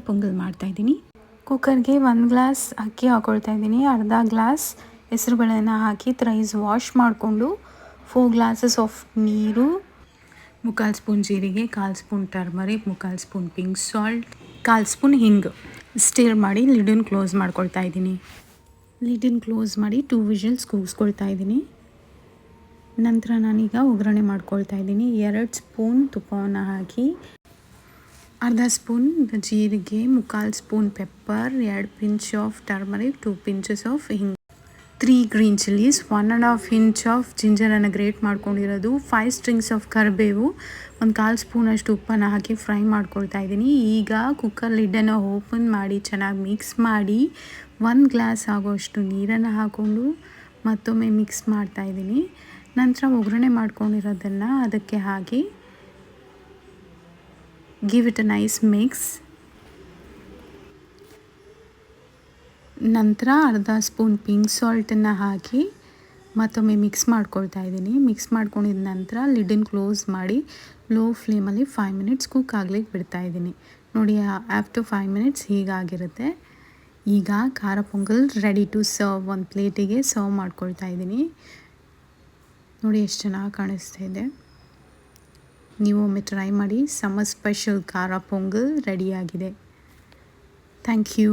ಪೊಂಗಲ್ ಮಾಡ್ತಾಯಿದ್ದೀನಿ. ಕುಕ್ಕರ್ಗೆ 1 ಗ್ಲಾಸ್ ಅಕ್ಕಿ ಹಾಕ್ಕೊಳ್ತಾ ಇದ್ದೀನಿ. ಅರ್ಧ ಗ್ಲಾಸ್ ಹೆಸರುಬೇಳೆನ ಹಾಕಿ ರೈಸ್ ವಾಶ್ ಮಾಡಿಕೊಂಡು 4 ಗ್ಲಾಸಸ್ ಆಫ್ ನೀರು, 3/4 ಸ್ಪೂನ್ ಜೀರಿಗೆ, 1/4 spoon turmeric, 3/4 spoon pink salt, 1/4 spoon ಹಿಂಗು ಸ್ಟಿರ್ ಮಾಡಿ ಲಿಡನ್ನು ಕ್ಲೋಸ್ ಮಾಡ್ಕೊಳ್ತಾ ಇದ್ದೀನಿ. ಲಿಡನ್ನು ಕ್ಲೋಸ್ ಮಾಡಿ 2 ವಿಷಲ್ಸ್ ಕೂಗಿಸ್ಕೊಳ್ತಾ ಇದ್ದೀನಿ. ನಂತರ ನಾನೀಗ ಒಗ್ಗರಣೆ ಮಾಡ್ಕೊಳ್ತಾ ಇದ್ದೀನಿ. 2 ಸ್ಪೂನ್ ತುಪ್ಪವನ್ನು ಹಾಕಿ, ಅರ್ಧ ಸ್ಪೂನ್ ಜೀರಿಗೆ, 3/4 spoon pepper, 2 pinch of turmeric, 2 pinches of hing, 3 green chillies, 1.5 inch of ಜಿಂಜರನ್ನು ಗ್ರೇಟ್ ಮಾಡ್ಕೊಂಡಿರೋದು, 5 ಸ್ಟ್ರಿಂಗ್ಸ್ ಆಫ್ ಕರಿಬೇವು, 1/4 ಸ್ಪೂನಷ್ಟು ಉಪ್ಪನ್ನು ಹಾಕಿ ಫ್ರೈ ಮಾಡ್ಕೊಳ್ತಾ ಇದ್ದೀನಿ. ಈಗ ಕುಕ್ಕರ್ ಲಿಡ್ಡನ್ನು ಓಪನ್ ಮಾಡಿ ಚೆನ್ನಾಗಿ ಮಿಕ್ಸ್ ಮಾಡಿ 1 ಗ್ಲಾಸ್ ಆಗೋಷ್ಟು ನೀರನ್ನು ಹಾಕ್ಕೊಂಡು ಮತ್ತೊಮ್ಮೆ ಮಿಕ್ಸ್ ಮಾಡ್ತಾಯಿದ್ದೀನಿ. ನಂತರ ಒಗ್ಗರಣೆ ಮಾಡ್ಕೊಂಡಿರೋದನ್ನು ಅದಕ್ಕೆ ಹಾಕಿ give it a nice mix. ನಂತರ ಅರ್ಧ ಸ್ಪೂನ್ ಪಿಂಕ್ ಸಾಲ್ಟನ್ನು ಹಾಕಿ ಮತ್ತೊಮ್ಮೆ ಮಿಕ್ಸ್ ಮಾಡ್ಕೊಳ್ತಾ ಇದ್ದೀನಿ. ಮಿಕ್ಸ್ ಮಾಡ್ಕೊಂಡಿದ ನಂತರ ಲಿಡ್ಡನ್ನು ಕ್ಲೋಸ್ ಮಾಡಿ ಲೋ ಫ್ಲೇಮಲ್ಲಿ 5 ಮಿನಿಟ್ಸ್ ಕುಕ್ ಆಗ್ಲಿಕ್ಕೆ ಬಿಡ್ತಾಯಿದ್ದೀನಿ. ನೋಡಿ, ಆಫ್ಟರ್ 5 ಮಿನಿಟ್ಸ್ ಹೀಗಾಗಿರುತ್ತೆ. ಈಗ ಖಾರ ಪೊಂಗಲ್ ರೆಡಿ ಟು ಸರ್ವ್. ಒಂದು ಪ್ಲೇಟಿಗೆ ಸರ್ವ್ ಮಾಡ್ಕೊಳ್ತಾ ಇದ್ದೀನಿ. ನೋಡಿ ಎಷ್ಟು ಚೆನ್ನಾಗಿ ಕಾಣಿಸ್ತಾ ಇದೆ. ನೀವು ಒಮ್ಮೆ ಟ್ರೈ ಮಾಡಿ. ಸಮ್ಮರ್ ಸ್ಪೆಷಲ್ ಖಾರ ಪೊಂಗಲ್ ರೆಡಿಯಾಗಿದೆ. Thank you.